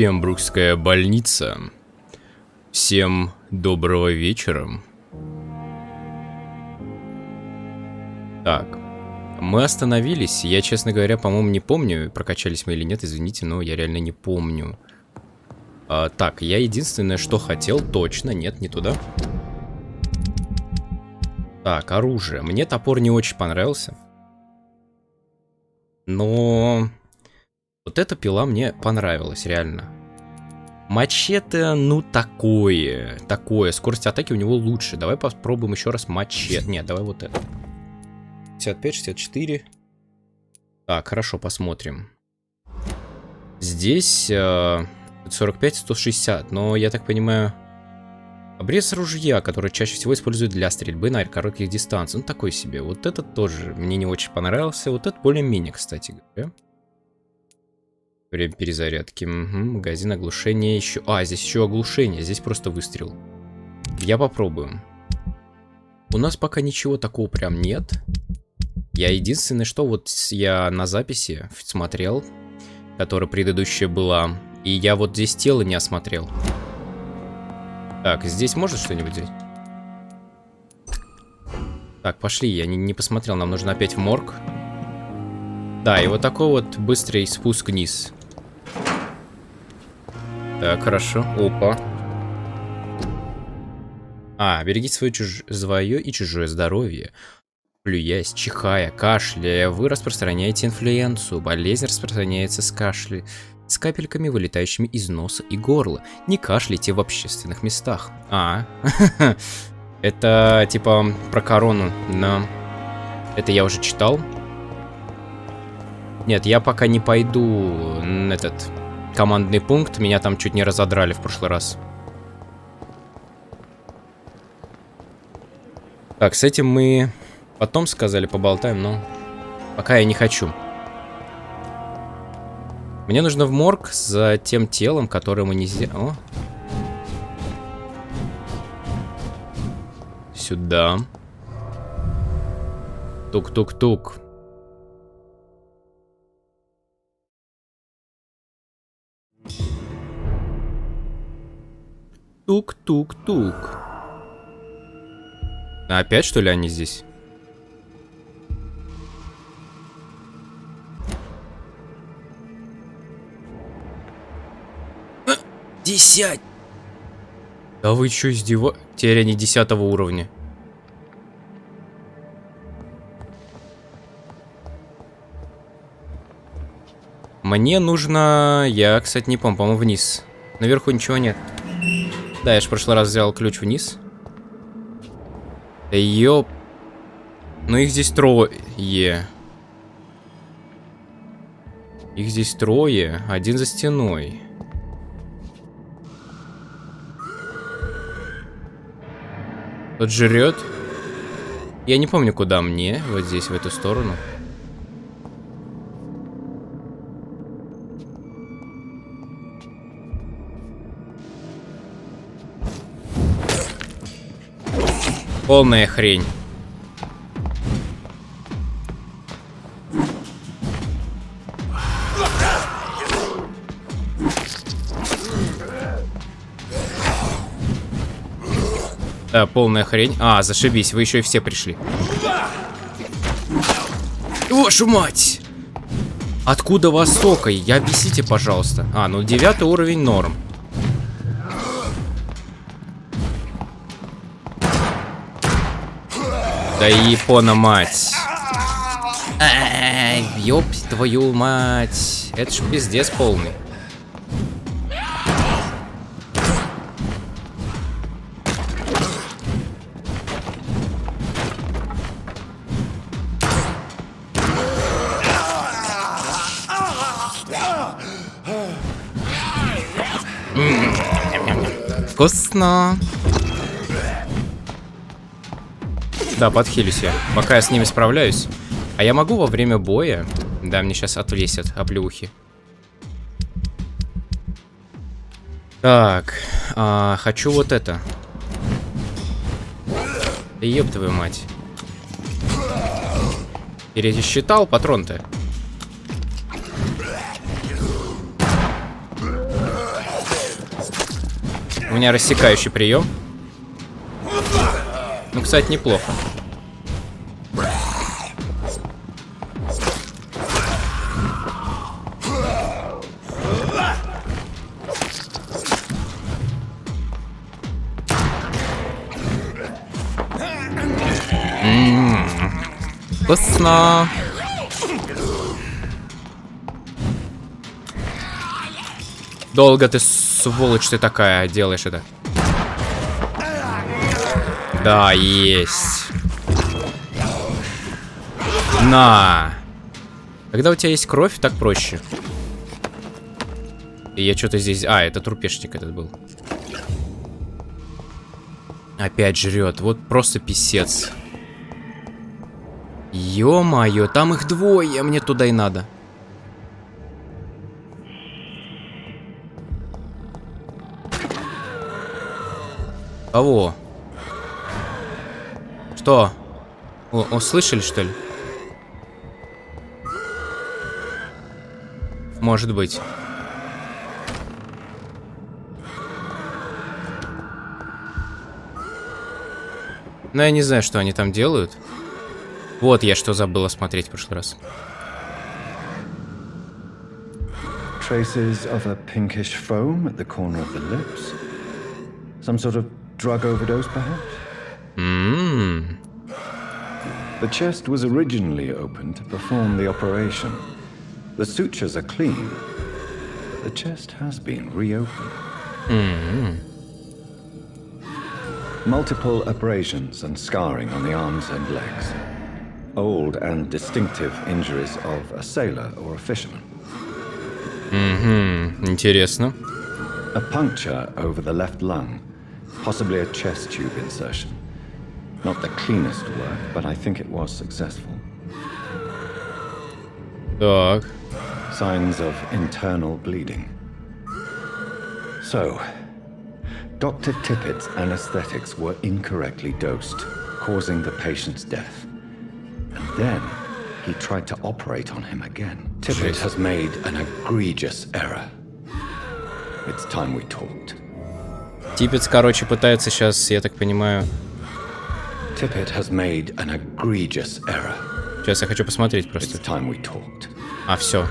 Пембрукская больница. Всем доброго вечера. Так, мы остановились. Я, честно говоря, по-моему, не помню, прокачались мы или нет, извините, но я реально не помню. Так, я единственное, что хотел, точно, нет, не туда. Так, оружие. Мне топор не очень понравился. Но вот эта пила мне понравилась, реально. Мачете, ну такое. Скорость атаки у него лучше. Давай попробуем еще раз мачете. Нет, давай вот это. 55, 64. Так, хорошо, посмотрим. Здесь 45, 160. Но, я так понимаю, обрез ружья, который чаще всего используют для стрельбы на коротких дистанциях. Ну, такой себе. Вот этот тоже мне не очень понравился. Вот этот более-менее, кстати говоря. Время перезарядки. Угу. Магазин оглушения еще. А, здесь еще оглушение. Здесь просто выстрел. Я попробую. У нас пока ничего такого прям нет. Я единственное, что вот я на записи смотрел, которая предыдущая была. И я вот здесь тело не осмотрел. Так, здесь можно что-нибудь взять? Так, пошли. Я не посмотрел. Нам нужно опять в морг. Да, и вот такой вот быстрый спуск вниз. Так, хорошо. Опа. Берегите свое и чужое здоровье. Плюясь, чихая, кашляя, вы распространяете инфлюенцию. Болезнь распространяется с капельками, вылетающими из носа и горла. Не кашляйте в общественных местах. Это типа про корону, но это я уже читал. Нет, я пока не пойду на этот командный пункт. Меня там чуть не разодрали в прошлый раз. Так, с этим мы потом сказали, поболтаем, но пока я не хочу. Мне нужно в морг за тем телом, которое мы не сделали. О. Сюда. Тук-тук-тук. Тук-тук-тук. Опять, что ли, они здесь? Десять. Да вы чё, издеваетесь? Теперь они 10-го уровня. Мне нужно... Я, кстати, не помню, по-моему, вниз. Наверху ничего нет. Да, я же в прошлый раз взял ключ вниз. Да ёп. Ну их здесь трое. Их здесь трое. Один за стеной. Тот жрет. Я не помню, куда мне. Вот здесь, в эту сторону. Полная хрень. Да, полная хрень. Зашибись, вы еще и все пришли. Вашу мать! Откуда вас столько? Я объясните, пожалуйста. Ну 9 уровень норм. Да япона мать. Ёб твою мать. Это ж пиздец полный. Вкусно. Да, подхилюсь я, пока я с ними справляюсь. А я могу во время боя? Да, мне сейчас отвесят оплеухи. Так, хочу вот это. Да ёб твою мать. Пересчитал патрон-то? У меня рассекающий прием. Ну, кстати, неплохо. Вкусно. Долго ты, сволочь ты такая, делаешь это. Да, есть. На. Когда у тебя есть кровь, так проще. И я что-то здесь... А, это трупешник этот был. Опять жрет. Вот просто писец. Ё-моё, там их двое, мне туда и надо. Кого? Что? О, слышали, что ли? Может быть. Но я не знаю, что они там делают. Вот я что забыла смотреть в прошлый раз. Traces of a pinkish foam at the corner of the lips. Some sort of drug overdose, perhaps? The chest was originally opened to perform the operation. The sutures are clean, but the chest has been reopened. Multiple abrasions and scarring on the arms and legs. Old and distinctive injuries of a sailor or a fisherman. Интересно. A puncture over the left lung, possibly a chest tube insertion. Not the cleanest work, but I think it was successful. Так. Signs of internal bleeding. So, Dr. Tippett's anesthetics were incorrectly dosed, causing the patient's death. And then he tried to operate on him again. Tippett has made an egregious error. It's time we talked. Типпец, короче, пытается сейчас, я так понимаю... Tippett has made an egregious error. Сейчас я хочу посмотреть просто. It's time we talked. А, все.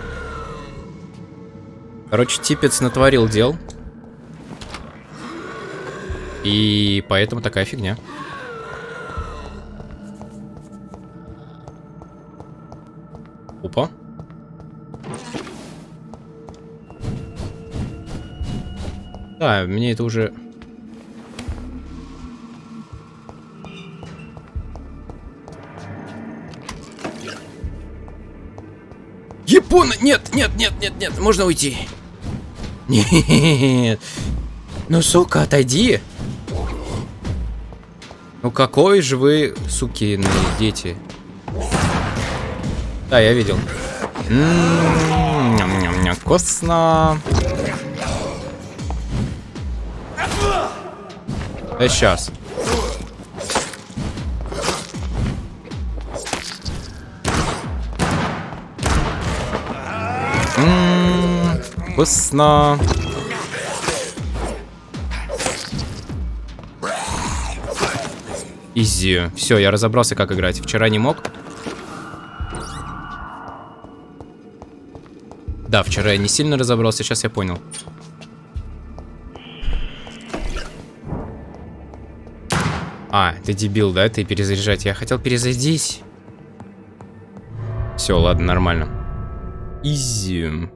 Короче, Типпец натворил дел. И поэтому такая фигня. Опа. Да, мне это уже... Япона! Нет, нет, нет, нет, нет, можно уйти. Нет. Ну, сука, отойди. Ну, какой же вы, сукины дети. Да, я видел. Вкусно. Да сейчас. Вкусно. Изи. Все, я разобрался, как играть. Вчера не мог. Да, вчера я не сильно разобрался, сейчас я понял. А, ты дебил, да? Ты перезаряжать. Я хотел перезарядить. Все, ладно, нормально. Изи.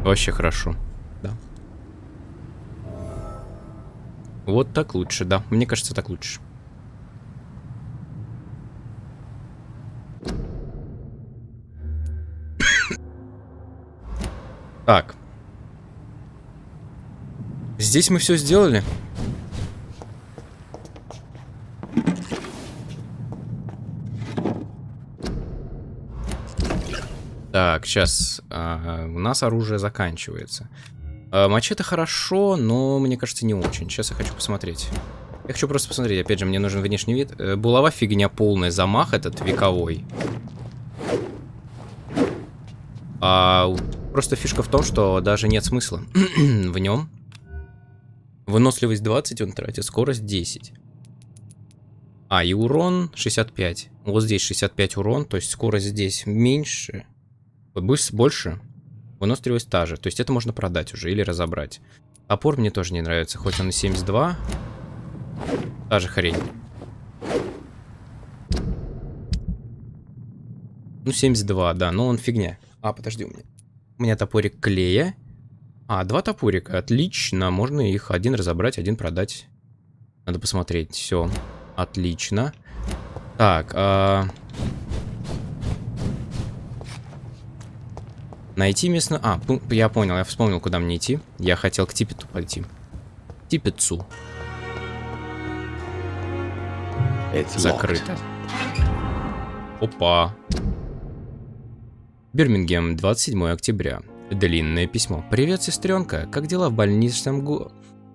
Вообще хорошо, да. Вот так лучше, да. Мне кажется, так лучше. Так. Здесь мы все сделали. Так, сейчас у нас оружие заканчивается. Мачете хорошо, но мне кажется не очень. Сейчас я хочу посмотреть. Я хочу просто посмотреть. Опять же, мне нужен внешний вид. Булава фигня полная. Замах этот вековой. Просто фишка в том, что даже нет смысла в нем. Выносливость 20 он тратит, скорость 10. И урон 65. Вот здесь 65 урон, то есть скорость здесь меньше, больше, выносливость та же. То есть это можно продать уже или разобрать. Топор мне тоже не нравится, хоть он и 72. Та же хрень. Ну, 72, да, но он фигня. Подожди, у меня топорик клея. 2 топорика, отлично. Можно их один разобрать, один продать. Надо посмотреть, все. Отлично. Так, найти местно... я понял, я вспомнил, куда мне идти. Я хотел к Типпету пойти. Типпетцу. Закрыто. Опа. Бирмингем, 27 октября. Длинное письмо. Привет, сестренка. Как дела в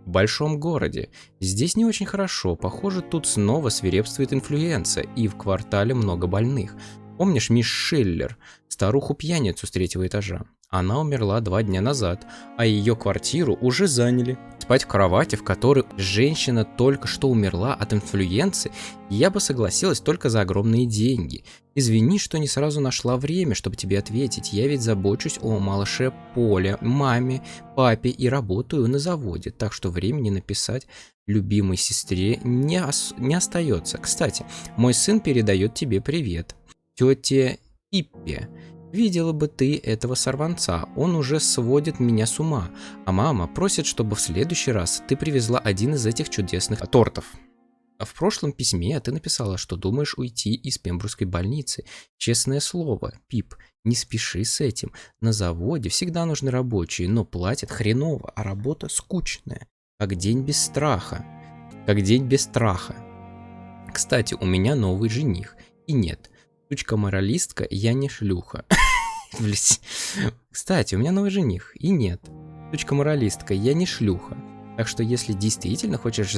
большом городе? Здесь не очень хорошо. Похоже, тут снова свирепствует инфлюенса, и в квартале много больных. Помнишь мисс Шиллер, старуху-пьяницу с 3-го этажа? Она умерла 2 дня назад, а ее квартиру уже заняли. Спать в кровати, в которой женщина только что умерла от инфлюенции, я бы согласилась только за огромные деньги. Извини, что не сразу нашла время, чтобы тебе ответить. Я ведь забочусь о малыше Поле, маме, папе и работаю на заводе, так что времени написать любимой сестре не остается. Кстати, мой сын передает тебе привет. Тете Пиппе. Видела бы ты этого сорванца, он уже сводит меня с ума, а мама просит, чтобы в следующий раз ты привезла один из этих чудесных тортов. В прошлом письме ты написала, что думаешь уйти из Пембрукской больницы. Честное слово, Пип, не спеши с этим. На заводе всегда нужны рабочие, но платят хреново, а работа скучная. Как день без страха. Как день без страха. Кстати, у меня новый жених. И нет, сучка-моралистка, я не шлюха. Кстати, у меня новый жених. И нет, сучка-моралистка, я не шлюха. Так что если действительно хочешь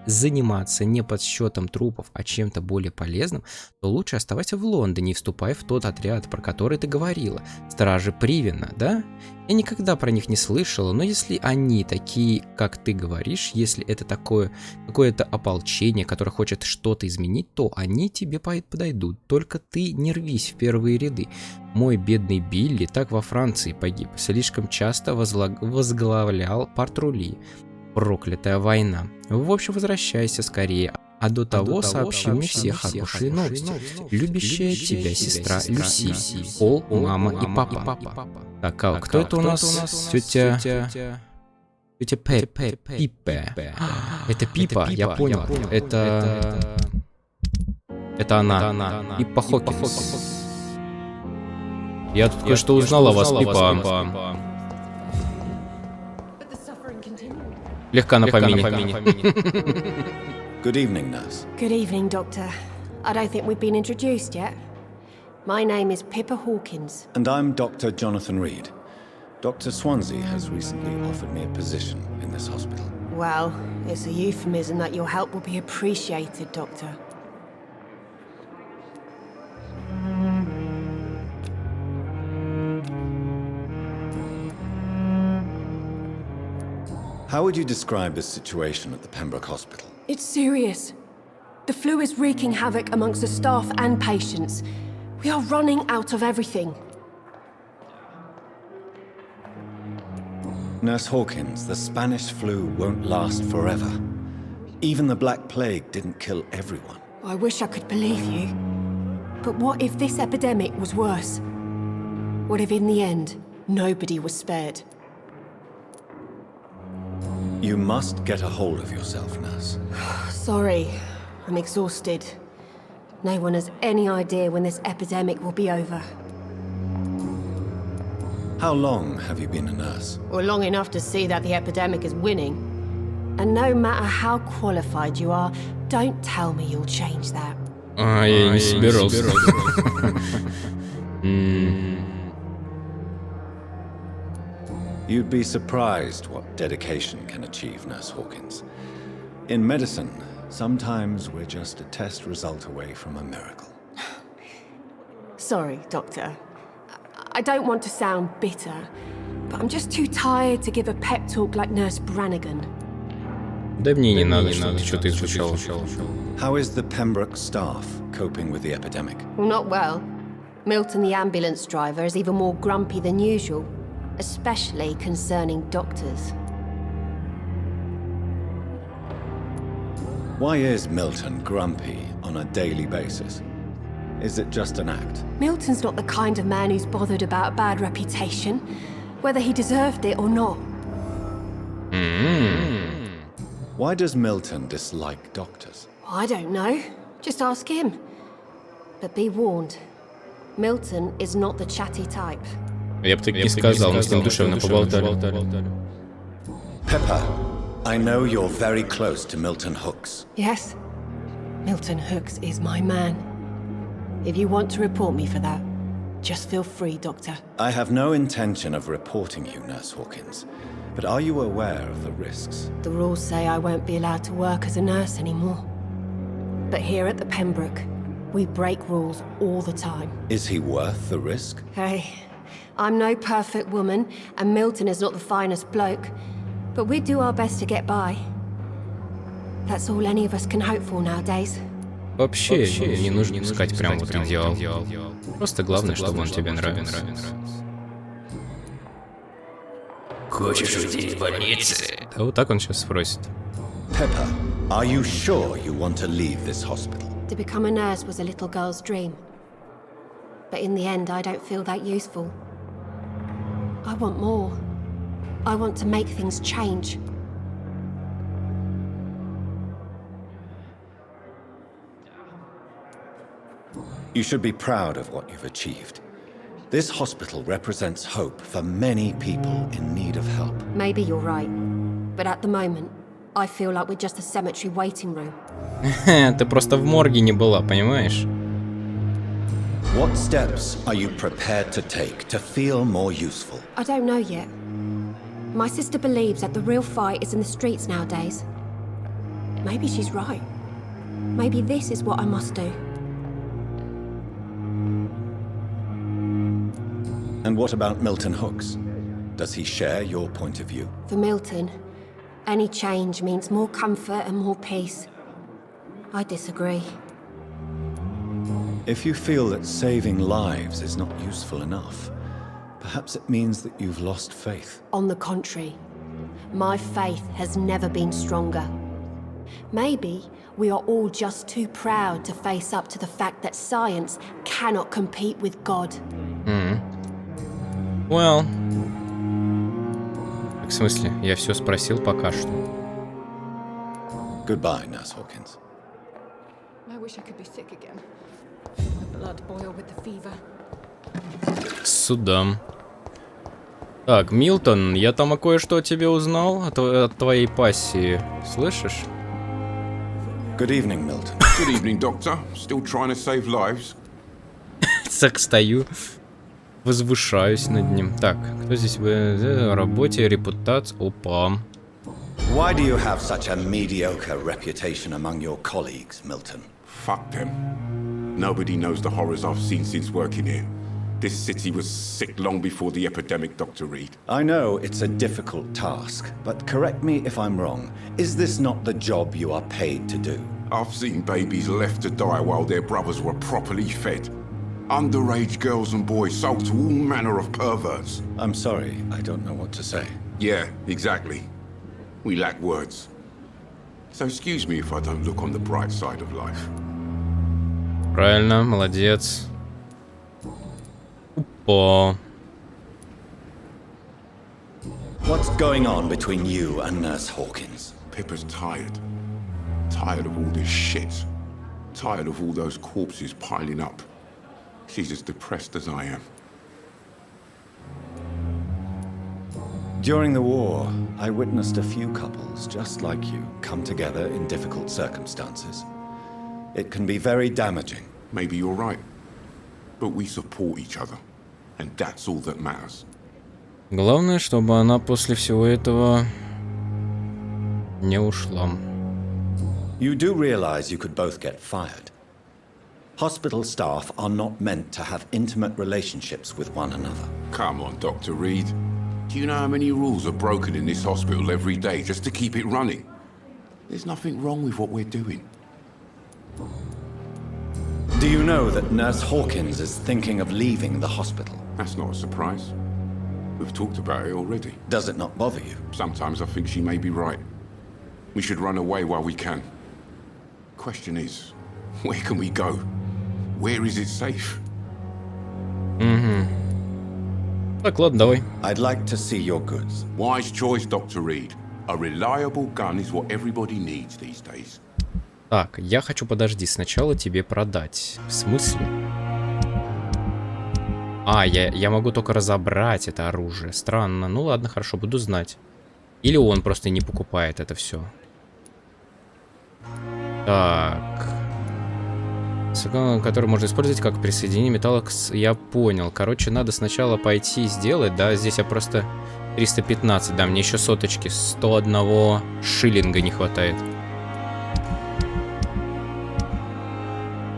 заниматься не подсчетом трупов, а чем-то более полезным, то лучше оставайся в Лондоне и вступай в тот отряд, про который ты говорила. Стражи Привена, да? Я никогда про них не слышала, но если они такие, как ты говоришь, если это какое-то ополчение, которое хочет что-то изменить, то они тебе подойдут. Только ты не рвись в первые ряды. Мой бедный Билли так во Франции погиб. Слишком часто возглавлял патрули. Проклятая война. В общем, возвращайся скорее. А до того сообщи мне все хорошие новости. Любящая тебя сестра Люси, Пол, мама и папа. Так, а кто это у нас? Тетя Пиппе. Это Пиппа, я понял. Это она. Пиппа Хокинс. Я тут кое-что узнал о вас, Пиппа. Легка на помине. Good evening, nurse. Good evening, Doctor. I don't think we've been introduced yet. My name is Pippa Hawkins. And I'm Dr. Jonathan Reed. Dr. Swansea has recently offered me a position in this hospital. Well, it's a euphemism that your help will be appreciated, Doctor. How would you describe the situation at the Pembroke Hospital? It's serious. The flu is wreaking havoc amongst the staff and patients. We are running out of everything. Nurse Hawkins, the Spanish flu won't last forever. Even the Black Plague didn't kill everyone. I wish I could believe you. But what if this epidemic was worse? What if in the end, nobody was spared? You must get a hold of yourself, nurse. Sorry, I'm exhausted. No one has any idea when this epidemic will be over. How long have you been a nurse? Well, long enough to see that the epidemic is winning. And no matter how qualified you are, don't tell me you'll change that. Я не собирался. You'd be surprised what dedication can achieve, Nurse Hawkins. In medicine, sometimes we're just a test result away from a miracle. Sorry, Doctor. I don't want to sound bitter, but I'm just too tired to give a pep talk like Nurse Brannigan. Да мне не надо, чтобы ты что-то изучал. How is the Pembroke staff coping with the epidemic? Well, not well. Milton, the ambulance driver, is even more grumpy than usual, especially concerning doctors. Why is Milton grumpy on a daily basis? Is it just an act? Milton's not the kind of man who's bothered about a bad reputation, whether he deserved it or not. Why does Milton dislike doctors? I don't know. Just ask him. But be warned, Milton is not the chatty type. Я бы так не сказал, мы с ним душевно поболтали. Pepper, I know you're very close to Milton Hooks. Yes, Milton Hooks is my man. If you want to report me for that, just feel free, Doctor. I have no intention of reporting you, Nurse Hawkins. But are you aware of the risks? The rules say I won't be allowed to work as a nurse anymore. But here at the Pembroke, we break rules all the time. Is he worth the risk? Hey, I'm no perfect woman, and Milton is not the finest bloke. But we do our best to get by. That's all any of us can hope for nowadays. Вообще, не нужно искать прям вот идеал. Просто главное, чтобы он тебе нравится. Хочешь уйти из больницы? Да вот так он сейчас спросит. Pepper, are you sure you want to leave this hospital? To become a nurse was a little girl's dream. But in the end, I don't feel that useful. I want more. I want to make things change. You should be proud of what you've achieved. This hospital represents hope for many people in need of help. Maybe you're right. But at the moment, I feel like we're just a cemetery waiting room. Ты просто в морге не была, понимаешь? What steps are you prepared to take to feel more useful? I don't know yet. My sister believes that the real fight is in the streets nowadays. Maybe she's right. Maybe this is what I must do. And what about Milton Hooks? Does he share your point of view? For Milton, any change means more comfort and more peace. I disagree. If you feel that saving lives is not useful enough, perhaps it means that you've lost faith. On the contrary, my faith has never been stronger. Maybe we are all just too proud to face up to the fact that science cannot compete with God. Well. В смысле, я все спросил пока что. Goodbye, Nurse Hawkins. I wish I could be sick again. The blood boil with the fever. Сюда. Так, Милтон, я там кое-что о тебе узнал, от твоей пассии. Слышишь? Good evening, Milton. Good evening, Doctor. Still trying to save lives? Так стою, возвышаюсь над ним. Так, кто здесь в работе, репутация? Опа. Why do you have such a mediocre reputation among your colleagues, Milton? Fuck them. Nobody knows the horrors I've seen since working here. This city was sick long before the epidemic, Dr. Reed. I know it's a difficult task, but correct me if I'm wrong. Is this not the job you are paid to do? I've seen babies left to die while their brothers were properly fed. Underage girls and boys sold to all manner of perverts. I'm sorry, I don't know what to say. Yeah, exactly. We lack words. So excuse me if I don't look on the bright side of life. Правильно, молодец. Опа. What's going on between you and Nurse Hawkins? Pippa's tired. Tired of all this shit. Tired of all those corpses piling up. She's as depressed as I am. During the war, I witnessed a few couples just like you come together in difficult circumstances. It can be very damaging. Maybe you're right. But we support each other. And that's all that matters. Главное, чтобы она после всего этого не ушла. You do realize you could both get fired. Hospital staff are not meant to have intimate relationships with one another. Come on, Dr. Reed. Do you know how many rules are broken in this hospital every day just to keep it running? There's nothing wrong with what we're doing. Do you know that Nurse Hawkins is thinking of leaving the hospital? That's not a surprise. We've talked about it already. Does it not bother you? Sometimes I think she may be right. We should run away while we can. Question is, where can we go? Where is it safe? Так, ладно, давай. I'd like to see your goods. Wise choice, Dr. Reed. A reliable gun is what everybody needs these days. Так, я хочу, подожди, сначала тебе продать. В смысле? А, я могу только разобрать это оружие. Странно. Ну ладно, хорошо, буду знать. Или он просто не покупает это все. Так. Который можно использовать как присоединение металла к... Я понял. Короче, надо сначала пойти сделать, да? Здесь я просто 315, да, мне еще соточки. 101 шиллинга не хватает.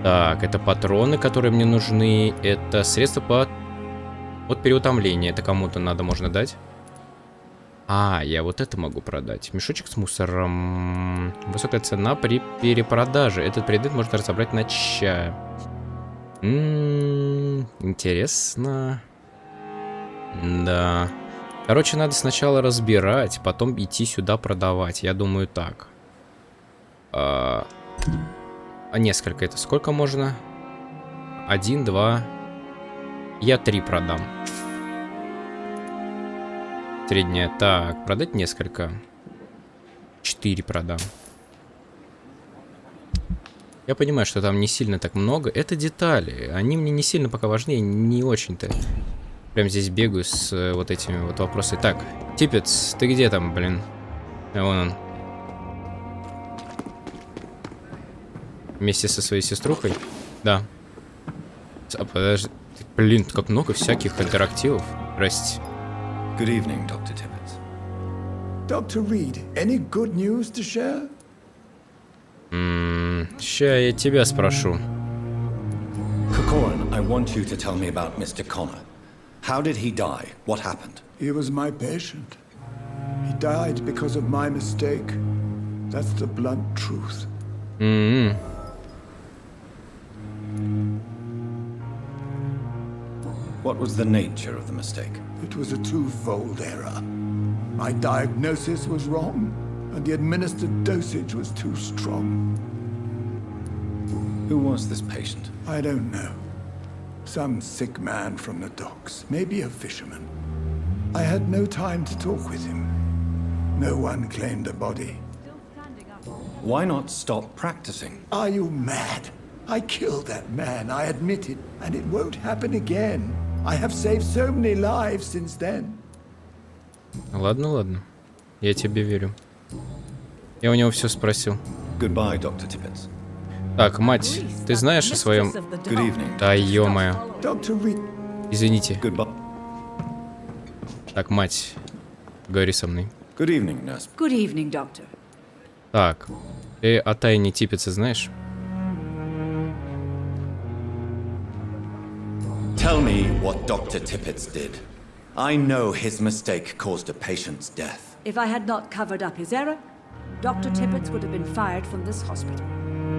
Так, это патроны, которые мне нужны. Это средства от переутомления. Это кому-то надо, можно дать. А, я вот это могу продать. Мешочек с мусором. Высокая цена при перепродаже. Этот предмет можно разобрать на чай. Интересно. Да. Короче, надо сначала разбирать, потом идти сюда продавать. Я думаю, так. А несколько это сколько можно? 1, 2. Я 3 продам. Средняя. Так, продать несколько. 4 продам. Я понимаю, что там не сильно так много. Это детали. Они мне не сильно пока важны. Не очень-то. Прям здесь бегаю с вот этими вот вопросами. Так, Типпец, ты где там, блин? Вон он. Вместе со своей сеструхой? Да. Подожди. Блин, как много всяких интерактивов. Здрасте. Good evening, Dr. Tippett. Dr. Reed, any good news to share? Ща я тебя спрошу. Corcoran, I want you to tell me about Mr. Connor. How did he die? What happened? He was my patient. He died because of my mistake. That's the blunt truth. What was the nature of the mistake? It was a twofold error. My diagnosis was wrong, and the administered dosage was too strong. Who was this patient? I don't know. Some sick man from the docks, maybe a fisherman. I had no time to talk with him. No one claimed a body. Why not stop practicing? Are you mad? I killed that man, I admit it, and it won't happen again. I have saved so many lives since then. Ладно, ладно. Я тебе верю. Я у него все спросил. Goodbye, Dr. Tippett. Так, мать, ты знаешь о своем... Good evening. Да ё-моё. Dr. Reed. Извините. Goodbye. Так, мать, говори со мной. Good evening, nurse. Good evening, Doctor. Так, ты о тайне Типпетса знаешь? Tell me what Dr. Tippett did. I know his mistake caused a patient's death. If I had not covered up his error, Dr. Tippett would have been fired from this hospital.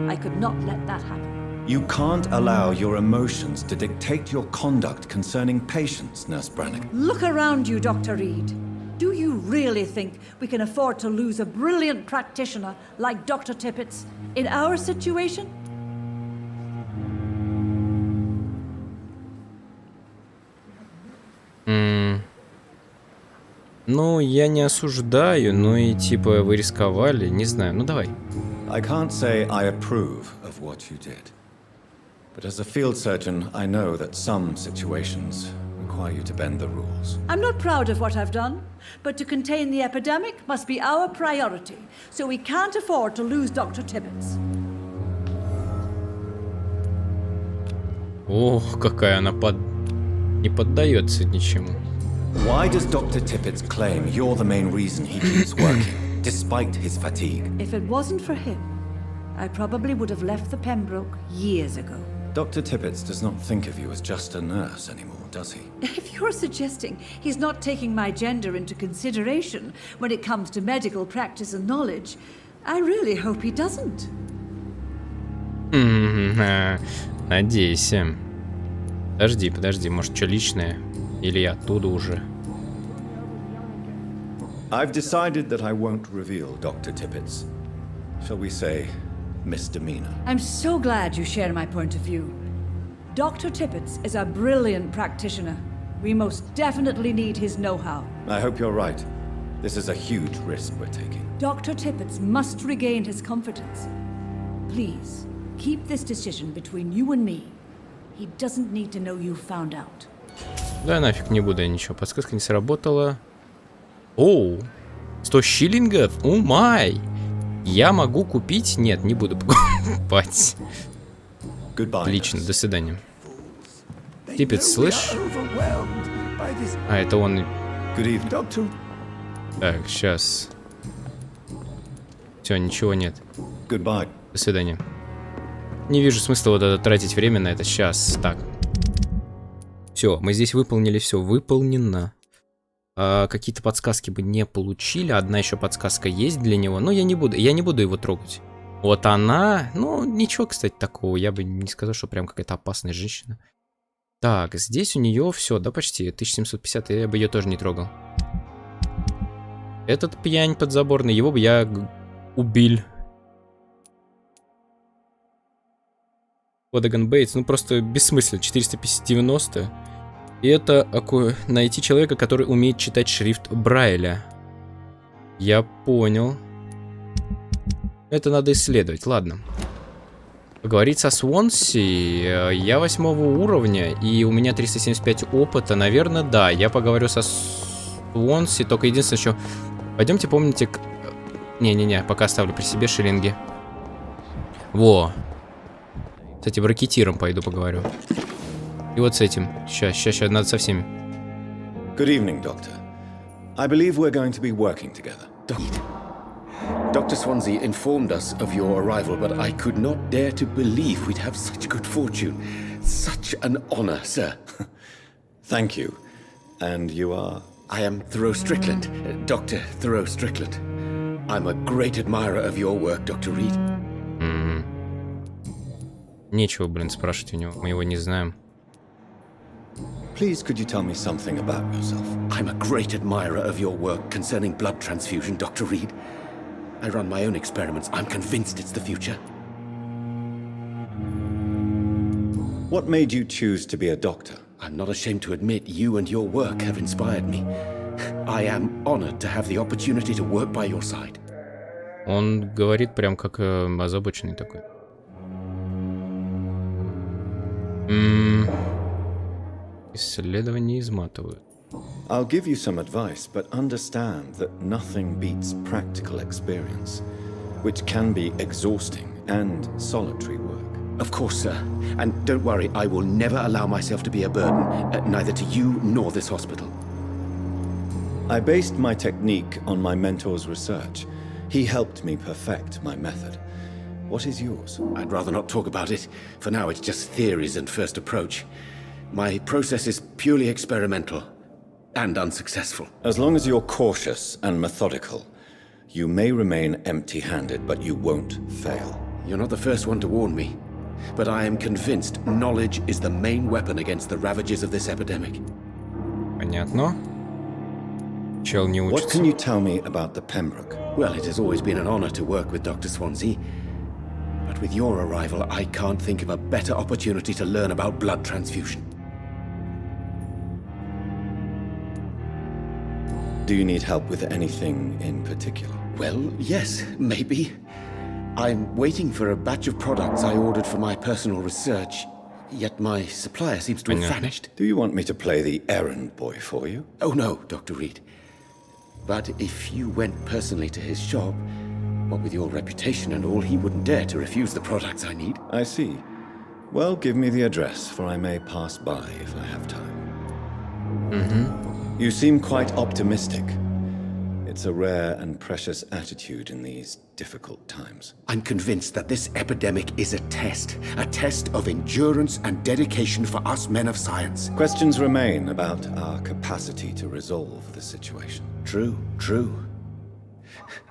I could not let that happen. You can't allow your emotions to dictate your conduct concerning patients, Nurse Brannigan. Look around you, Dr. Reed. Do you really think we can afford to lose a brilliant practitioner like Dr. Tippett's in our situation? Ну, я не осуждаю, но и типа вы рисковали, не знаю. Ну давай. I can't say I approve of what you did. But as a field surgeon, I know that some situations require you to bend the rules. I'm not proud of what I've done, but to contain the epidemic must be our priority, so we can't afford to lose Dr. Tippett. Ох, какая она не поддается ничему. Why does Dr. Tippett claim you're the main reason he keeps working, despite his fatigue? If it wasn't for him, I probably would have left the Pembroke years ago. Dr. Tippett does not think of you as just a nurse anymore, does he? If you're suggesting he's not taking my gender into consideration when it comes to medical practice and knowledge, I really hope he doesn't. Надейся. Подожди, может, что личное? Или я оттуда уже? I've decided that I won't reveal Dr. Tippett's, shall we say, misdemeanor. I'm so glad you share my point of view. Dr. Tippett is a brilliant practitioner. We most definitely need his know-how. I hope you're right. This is a huge risk we're taking. Dr. Tippett must regain his confidence. Please, keep this decision between you and me. He doesn't need to know you found out. Да нафиг, не буду я ничего. Подсказка не сработала. Оу, 100 шиллингов? О май! Я могу купить? Нет, не буду покупать. Отлично, до свидания. Типпет, слышь? А, это он... Так, сейчас. Все, ничего нет. До свидания. Не вижу смысла вот это тратить время на это сейчас. Так. Все, мы здесь выполнили все. Выполнено. Какие-то подсказки бы не получили. Одна еще подсказка есть для него. Но я не буду его трогать. Вот она. Ну, ничего, кстати, такого. Я бы не сказал, что прям какая-то опасная женщина. Так, здесь у нее все, да, почти. 1750, я бы ее тоже не трогал. Этот пьянь подзаборный, его бы я убил. Водаган Бейтс, ну просто бессмысленно. 490. И это найти человека, который умеет читать шрифт Брайля. Я понял. Это надо исследовать, ладно. Поговорить со Свонси. Я 8-го уровня, и у меня 375 опыта. Наверное, да, я поговорю со Свонси. Только единственное, что... Пойдемте, помните... Не-не-не, пока оставлю при себе шиллинги. Во. Кстати, бракетиром пойду поговорю. И вот с этим. Сейчас, надо со всеми. Good evening, Doctor. I believe we're going to be working together. Dr. Swansea informed us of your arrival, but I could not dare to believe we'd have such good fortune. Such an honor, sir. Thank you. And you are? I am Thoreau Strickland, Dr. Thoreau Strickland. I'm a great admirer of your work, Dr. Reed. Нечего, блин, спрашивать у него. Мы его не знаем. Please, could you tell me something about yourself? I'm a great admirer of your work concerning blood transfusion, Dr. Reed. I run my own experiments. I'm convinced it's the future. What made you choose to be a doctor? I'm not ashamed to admit you and your work have inspired me. I am honored to have the opportunity to work by your side. Он говорит прям как озабоченный такой. Исследования изматывают. I'll give you some advice, but understand that nothing beats practical experience, which can be exhausting and solitary work. Of course, sir. And don't worry, I will never allow myself to be a burden, neither to you nor this hospital. I based my technique on my mentor's research. He helped me perfect my method. What is yours? I'd rather not talk about it. For now, it's just theories and first approach. My process is purely experimental and unsuccessful. As long as you're cautious and methodical, you may remain empty-handed, but you won't fail. You're not the first one to warn me, but I am convinced knowledge is the main weapon against the ravages of this epidemic. Понятно. Чел не учится. What can you tell me about the Pembroke? Well, it has always been an honor to work with Dr. Swansea. But with your arrival, I can't think of a better opportunity to learn about blood transfusion. Do you need help with anything in particular? Well, yes, maybe. I'm waiting for a batch of products I ordered for my personal research, yet my supplier seems to have vanished. Do you want me to play the errand boy for you? Oh no, Dr. Reed. But if you went personally to his shop, what with your reputation and all, he wouldn't dare to refuse the products I need. I see. Well, give me the address, for I may pass by if I have time. You seem quite optimistic. It's a rare and precious attitude in these difficult times. I'm convinced that this epidemic is a test of endurance and dedication for us men of science. Questions remain about our capacity to resolve the situation. True.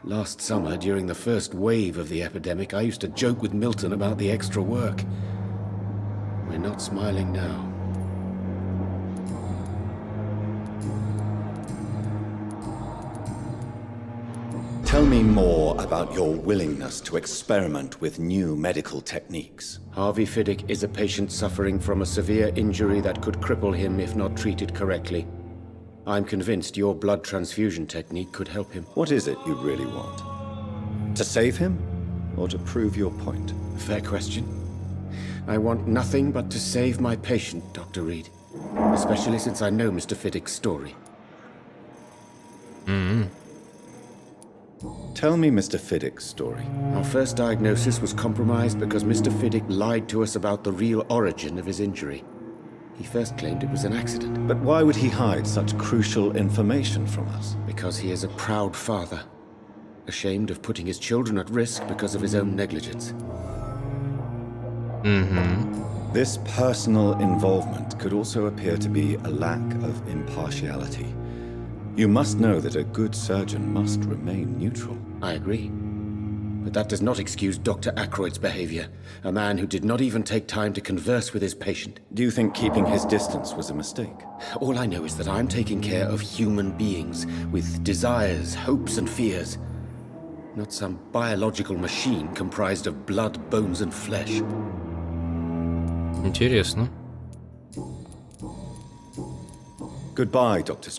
Last summer, during the first wave of the epidemic, I used to joke with Milton about the extra work. We're not smiling now. Tell me more about your willingness to experiment with new medical techniques. Harvey Fiddick is a patient suffering from a severe injury that could cripple him if not treated correctly. I'm convinced your blood transfusion technique could help him. What is it you really want? To save him, or to prove your point? Fair question. I want nothing but to save my patient, Dr. Reed. Especially since I know Mr. Fiddick's story. Tell me Mr. Fiddick's story. Our first diagnosis was compromised because Mr. Fiddick lied to us about the real origin of his injury. He first claimed it was an accident. But why would he hide such crucial information from us? Because he is a proud father, ashamed of putting his children at risk because of his own negligence. This personal involvement could also appear to be a lack of impartiality. You must know that a good surgeon must remain neutral. I agree. But that does not excuse Dr. Aykroyd's behavior, a man who did not even take time to converse with his patient. Do you think keeping his distance was a mistake? All I know is that I'm taking care of human beings with desires, hopes, and fears. Not some biological machine comprised of blood, bones, and flesh. Интересно. Goodbye, Dr.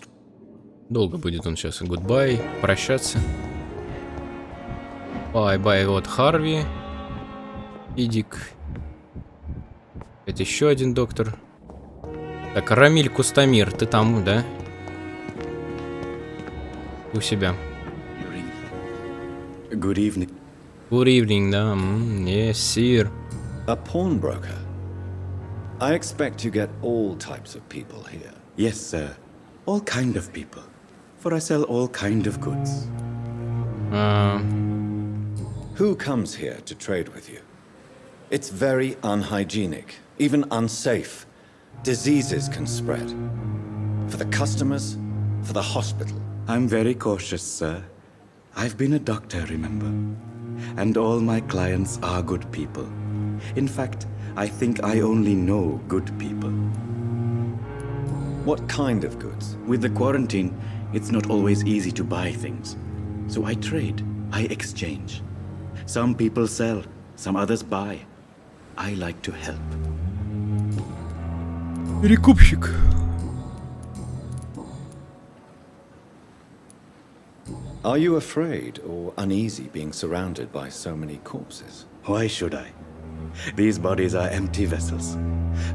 Долго будет он сейчас. Goodbye. Прощаться. Бай-бай. Вот Харви. Идик. Это еще один доктор. Так, Рамиль Кустамир, ты там, да? У себя. Good evening. Good evening, да. Yes, sir. A pawnbroker. I expect you get all types of people here. Yes, sir. All kind of people. For I sell all kind of goods. Who comes here to trade with you? It's very unhygienic, even unsafe. Diseases can spread. For the customers, for the hospital. I'm very cautious, sir. I've been a doctor, remember? And all my clients are good people. In fact, I think I only know good people. What kind of goods? With the quarantine, it's not always easy to buy things. So I trade, I exchange. Some people sell, some others buy. I like to help. Перекупщик. Are you afraid or uneasy being surrounded by so many corpses? Why should I? These bodies are empty vessels.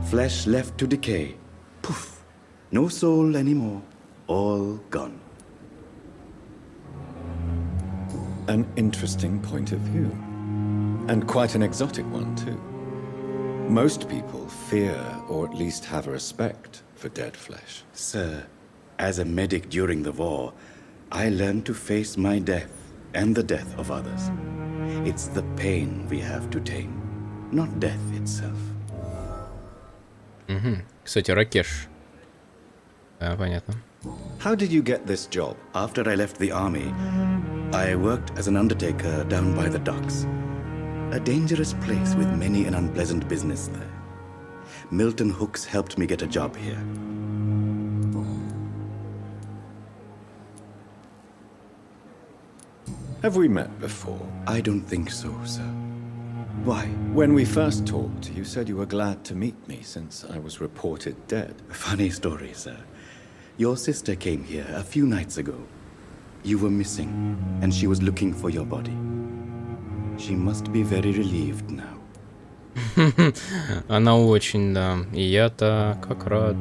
Flesh left to decay. Poof. No soul anymore. All gone. An interesting point of view. And quite an exotic one, too. Most people fear, or at least have a respect, for dead flesh. Sir, as a medic during the war, I learned to face my death and the death of others. It's the pain we have to tame, not death itself. Кстати, Ракеш. Да, понятно. How did you get this job? After I left the army, I worked as an undertaker down by the docks. A dangerous place with many an unpleasant business there. Milton Hooks helped me get a job here. Have we met before? I don't think so, sir. Why? When we first talked, you said you were glad to meet me since I was reported dead. Funny story, sir. Your sister came here a few nights ago. You were missing, and she was looking for your body. She must be very relieved now. Она очень, да. И я-то как рад.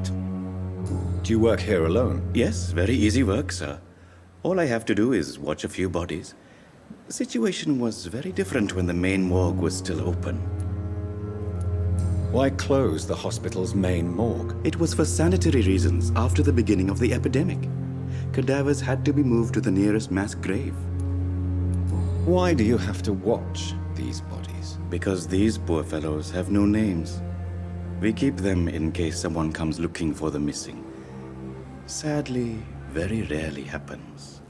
Do you work here alone? Yes, very easy work, sir. All I have to do is watch a few bodies. The situation was very different when the main morgue was still open. Why close the hospital's main morgue? It was for sanitary reasons after the beginning of the epidemic. Cadavers had to be moved to the nearest mass grave. Why do you have to watch these bodies? Because these poor fellows have no names. We keep them in case someone comes looking for the missing. Sadly, very rarely happens.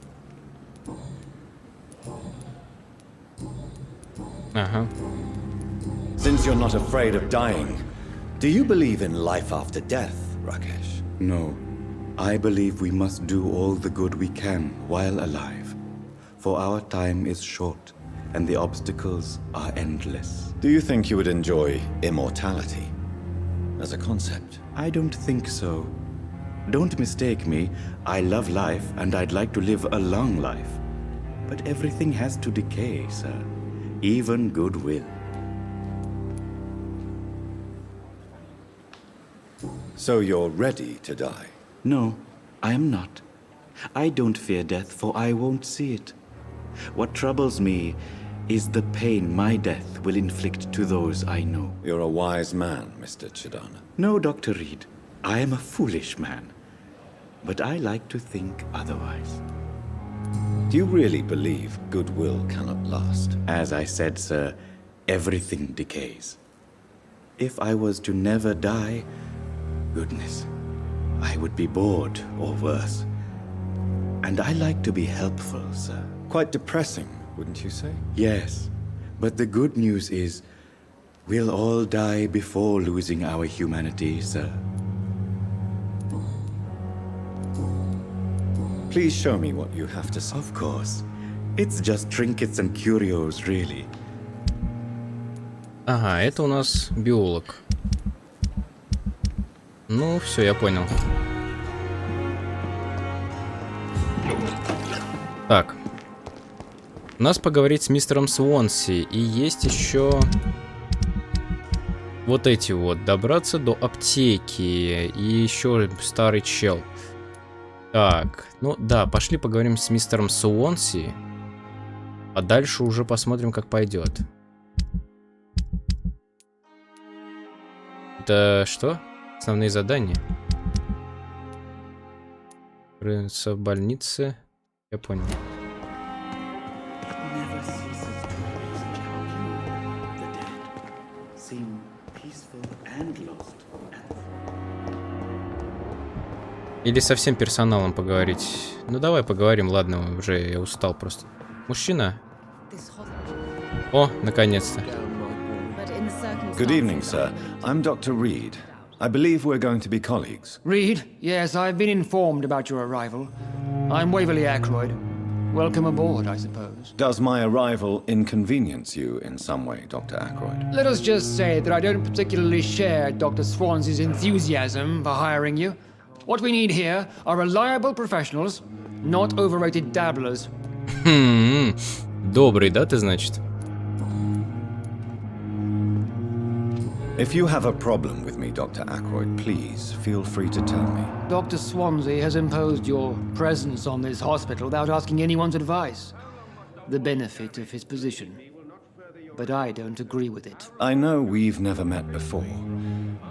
Ага. Since you're not afraid of dying, do you believe in life after death, Rakesh? No. I believe we must do all the good we can while alive. For our time is short, and the obstacles are endless. Do you think you would enjoy immortality as a concept? I don't think so. Don't mistake me. I love life, and I'd like to live a long life. But everything has to decay, sir. Even goodwill. So you're ready to die? No, I am not. I don't fear death, for I won't see it. What troubles me is the pain my death will inflict to those I know. You're a wise man, Mr. Chidana. No, Dr. Reed. I am a foolish man. But I like to think otherwise. Do you really believe goodwill cannot last? As I said, sir, everything decays. If I was to never die, goodness, I would be bored or worse. And I like to be helpful, sir. Quite depressing, wouldn't you say? Yes, but the good news is we'll all die before losing our humanity, sir. Please show me what you have to say. Of course. It's just trinkets and curios, really. Ага, это у нас биолог. Ну, все, я понял. Так. У нас поговорить с мистером Свонси. И есть еще вот эти вот. Добраться до аптеки. И еще старый чел. Так, ну да, пошли поговорим с мистером Свонси. А дальше уже посмотрим, как пойдет. Это что? Основные задания? Крыса в больнице. Я понял. Или со всем персоналом поговорить. Ну давай поговорим, ладно, уже я устал просто. Мужчина? О, наконец-то. Good evening, sir. I'm Dr. Reed. I believe we're going to be colleagues. Reed, yes, I've been informed about your arrival. I'm Waverly Ackroyd. Welcome aboard, I suppose. Does my arrival inconvenience you in some way, Dr. Ackroyd? Let us just say that I don't particularly share Dr. Swansea's enthusiasm for hiring you. What we need here are reliable professionals, not overrated dabblers. Добрый, да, ты, значит? If you have a problem with me, Dr. Ackroyd, please feel free to tell me. Dr. Swansea has imposed your presence on this hospital without asking anyone's advice. The benefit of his position. But I don't agree with it. I know we've never met before,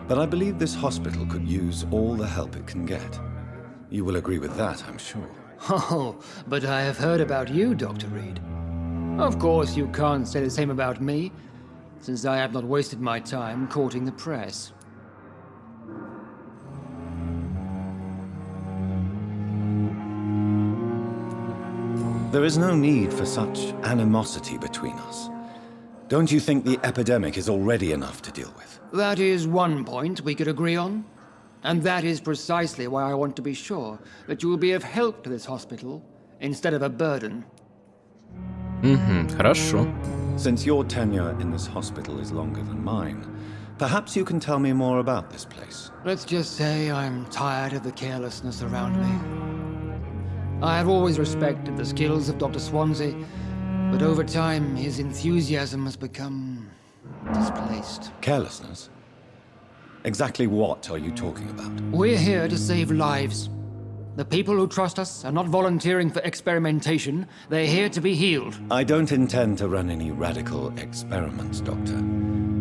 but I believe this hospital could use all the help it can get. You will agree with that, I'm sure. Oh, but I have heard about you, Dr. Reed. Of course, you can't say the same about me, since I have not wasted my time courting the press. There is no need for such animosity between us. Don't you think the epidemic is already enough to deal with? That is one point we could agree on. And that is precisely why I want to be sure that you will be of help to this hospital instead of a burden. Хорошо. Since your tenure in this hospital is longer than mine, perhaps you can tell me more about this place. Let's just say I'm tired of the carelessness around me. I have always respected the skills of Dr. Swansea, but over time his enthusiasm has become displaced. Carelessness? Exactly what are you talking about? We're here to save lives. The people who trust us are not volunteering for experimentation. They're here to be healed. I don't intend to run any radical experiments, Doctor.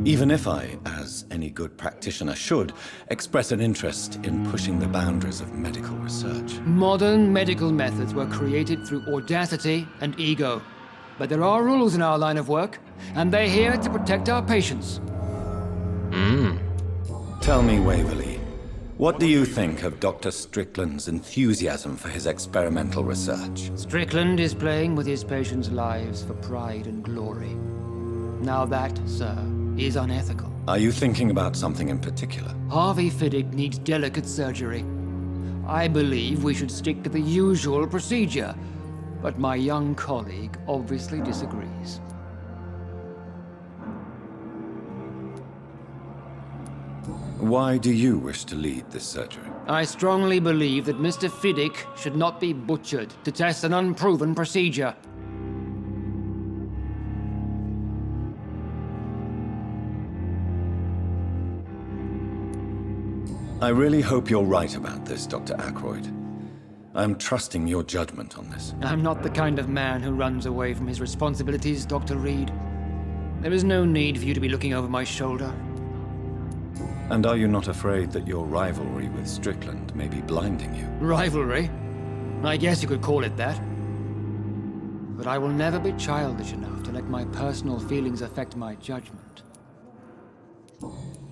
Even if I, as any good practitioner should, express an interest in pushing the boundaries of medical research. Modern medical methods were created through audacity and ego. But there are rules in our line of work, and they're here to protect our patients. Tell me, Waverly, what do you think of Dr. Strickland's enthusiasm for his experimental research? Strickland is playing with his patients' lives for pride and glory. Now that, sir, is unethical. Are you thinking about something in particular? Harvey Fiddick needs delicate surgery. I believe we should stick to the usual procedure, but my young colleague obviously disagrees. Why do you wish to lead this surgery? I strongly believe that Mr. Fiddick should not be butchered to test an unproven procedure. I really hope you're right about this, Dr. Ackroyd. I'm trusting your judgment on this. I'm not the kind of man who runs away from his responsibilities, Dr. Reed. There is no need for you to be looking over my shoulder. And are you not afraid that your rivalry with Strickland may be blinding you? Rivalry? I guess you could call it that. But I will never be childish enough to let my personal feelings affect my judgment.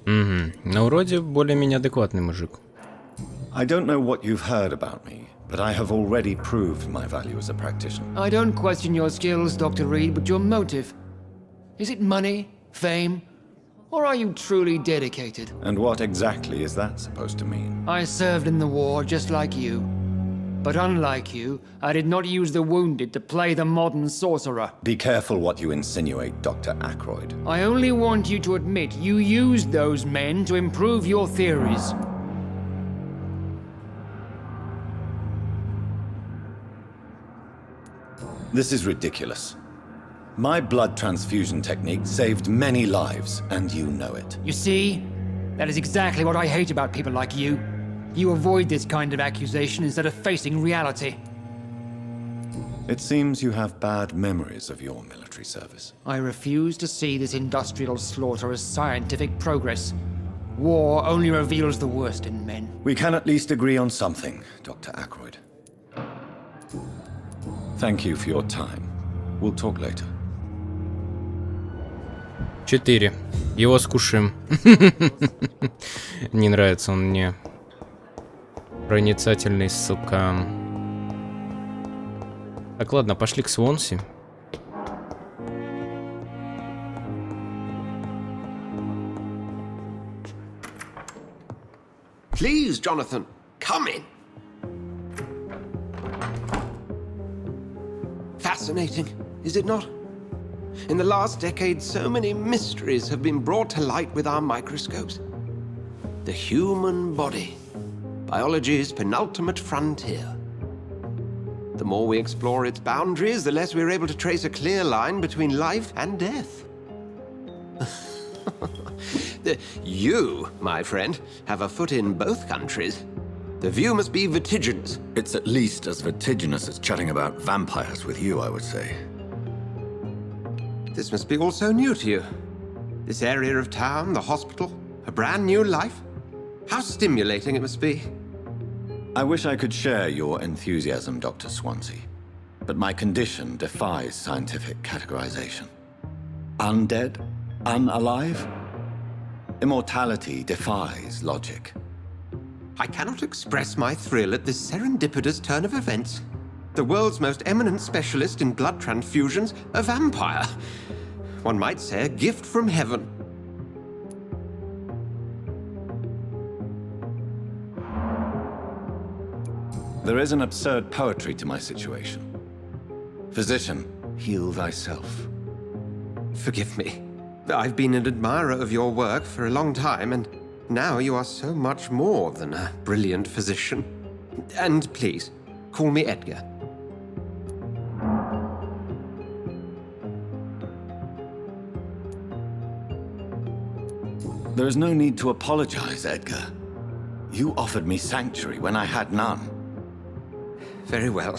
Ну, вроде более-менее адекватный мужик. I don't know what you've heard about me, but I have already proved my value as a practitioner. I don't question your skills, Dr. Reed, but your motive. Is it money, fame, or are you truly dedicated? And what exactly is that supposed to mean? I served in the war just like you. But unlike you, I did not use the wounded to play the modern sorcerer. Be careful what you insinuate, Dr. Ackroyd. I only want you to admit you used those men to improve your theories. This is ridiculous. My blood transfusion technique saved many lives, and you know it. You see? That is exactly what I hate about people like you. You avoid this kind of accusation instead of facing reality. It seems you have bad memories of your military service. I refuse to see this industrial slaughter as scientific progress. War only reveals the worst in men. We can at least agree on something, Dr. Ackroyd. Thank you for your time. We'll talk later. 4. Его скушаем. Не нравится он мне. Проницательный, сука. Так, ладно, пошли к Свонси. Please, Jonathan, come in. Fascinating, is it not? In the last decade, so many mysteries have been brought to light with our microscopes. The human body, biology's penultimate frontier. The more we explore its boundaries, the less we're able to trace a clear line between life and death. You, my friend, have a foot in both countries. The view must be vertiginous. It's at least as vertiginous as chatting about vampires with you, I would say. This must be all so new to you. This area of town, the hospital, a brand new life. How stimulating it must be. I wish I could share your enthusiasm, Dr. Swansea, but my condition defies scientific categorization. Undead? Unalive? Immortality defies logic. I cannot express my thrill at this serendipitous turn of events. The world's most eminent specialist in blood transfusions, a vampire. One might say a gift from heaven. There is an absurd poetry to my situation. Physician, heal thyself. Forgive me. I've been an admirer of your work for a long time, and now you are so much more than a brilliant physician. And please, call me Edgar. There is no need to apologize, Edgar. You offered me sanctuary when I had none. Very well.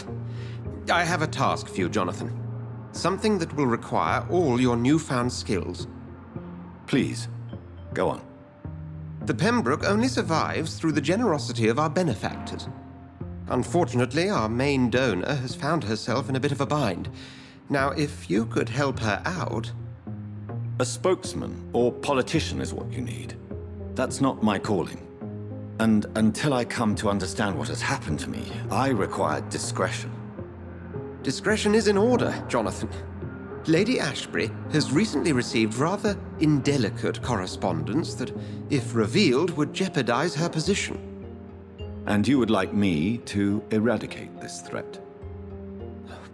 I have a task for you, Jonathan. Something that will require all your newfound skills. Please, go on. The Pembroke only survives through the generosity of our benefactors. Unfortunately, our main donor has found herself in a bit of a bind. Now, if you could help her out... A spokesman or politician is what you need. That's not my calling. And until I come to understand what has happened to me, I require discretion. Discretion is in order, Jonathan. Lady Ashbury has recently received rather indelicate correspondence that, if revealed, would jeopardize her position. And you would like me to eradicate this threat?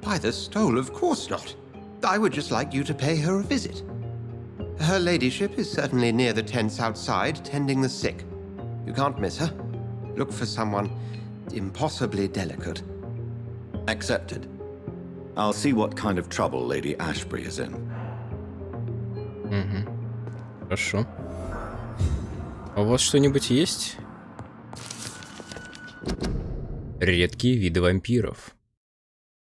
By the stole, of course not. I would just like you to pay her a visit. Her ladyship is certainly near the tents outside, tending the sick. You can't miss her. Look for someone impossibly delicate. Accepted. I'll see what kind of trouble Lady Ashbury is in. Хорошо. А у вас что-нибудь есть? Редкие виды вампиров.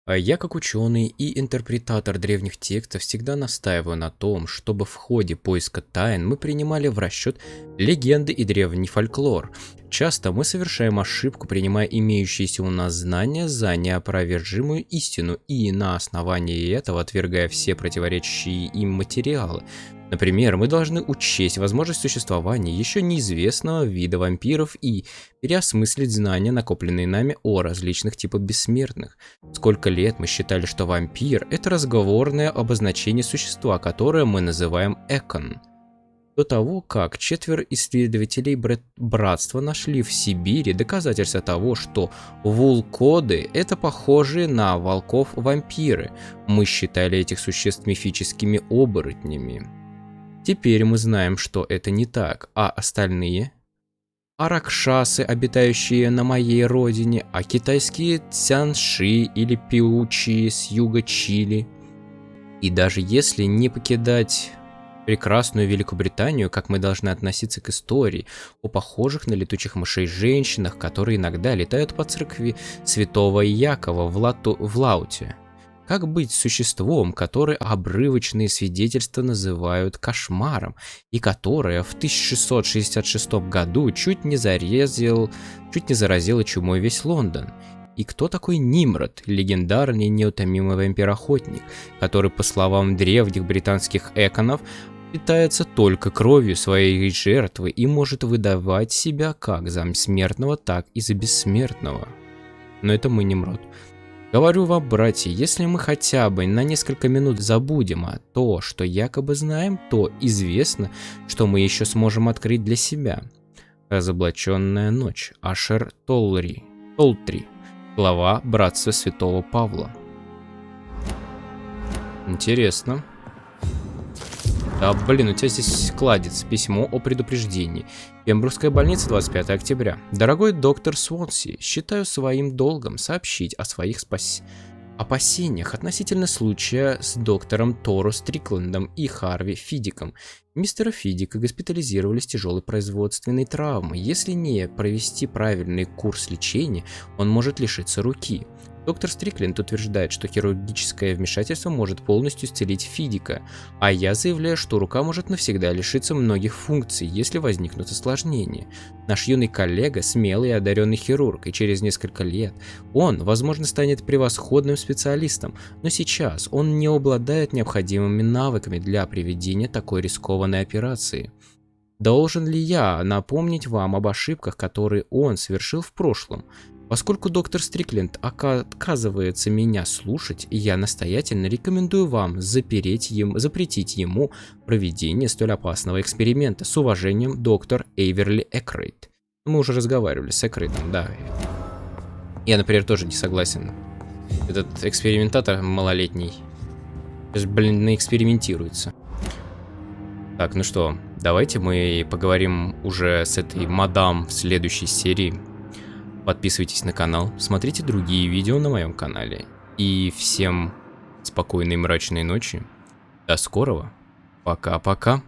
А я, как ученый и интерпретатор древних текстов, всегда настаиваю на том, чтобы в ходе поиска тайн мы принимали в расчет легенды и древний фольклор. Часто мы совершаем ошибку, принимая имеющиеся у нас знания за неопровержимую истину и на основании этого отвергая все противоречащие им материалы. Например, мы должны учесть возможность существования еще неизвестного вида вампиров и переосмыслить знания, накопленные нами о различных типах бессмертных. Сколько лет мы считали, что вампир – это разговорное обозначение существа, которое мы называем экон. До того, как 4 исследователей братства нашли в Сибири доказательства того, что вулкоды – это похожие на волков вампиры, мы считали этих существ мифическими оборотнями. Теперь мы знаем, что это не так, а остальные – аракшасы, обитающие на моей родине, а китайские цянши или пиучи с юга Чили. И даже если не покидать прекрасную Великобританию, как мы должны относиться к истории о похожих на летучих мышей женщинах, которые иногда летают по церкви святого Якова в Лауте. Как быть с существом, которое обрывочные свидетельства называют кошмаром, и которое в 1666 году чуть не заразило чумой весь Лондон? И кто такой Нимрод, легендарный неутомимый вампир-охотник, который, по словам древних британских эконов, питается только кровью своей жертвы и может выдавать себя как за смертного, так и за бессмертного? Но это мы, Нимрод. Говорю вам, братья, если мы хотя бы на несколько минут забудем о том, что якобы знаем, то известно, что мы еще сможем открыть для себя. Разоблаченная ночь. Ашер Толтри. Глава Братства Святого Павла. Интересно. Да, блин, у тебя здесь кладется письмо о предупреждении. Пембрукская больница, 25 октября. Дорогой доктор Свонси, считаю своим долгом сообщить о своих опасениях относительно случая с доктором Торо Стриклендом и Харви Фидиком. Мистера Фидика госпитализировали с тяжелой производственной травмой. Если не провести правильный курс лечения, он может лишиться руки. Доктор Стрикленд утверждает, что хирургическое вмешательство может полностью исцелить Фидика, а я заявляю, что рука может навсегда лишиться многих функций, если возникнут осложнения. Наш юный коллега – смелый и одаренный хирург, и через несколько лет он, возможно, станет превосходным специалистом, но сейчас он не обладает необходимыми навыками для проведения такой рискованной операции. Должен ли я напомнить вам об ошибках, которые он совершил в прошлом? Поскольку доктор Стрикленд отказывается меня слушать, я настоятельно рекомендую вам запретить ему проведение столь опасного эксперимента. С уважением, доктор Эйверли Экрейт. Мы уже разговаривали с Экрейтом, да. Я, например, тоже не согласен. Этот экспериментатор малолетний. Сейчас, блин, наэкспериментируется. Так, ну что, давайте мы поговорим уже с этой мадам в следующей серии. Подписывайтесь на канал, смотрите другие видео на моем канале. И всем спокойной мрачной ночи. До скорого. Пока-пока.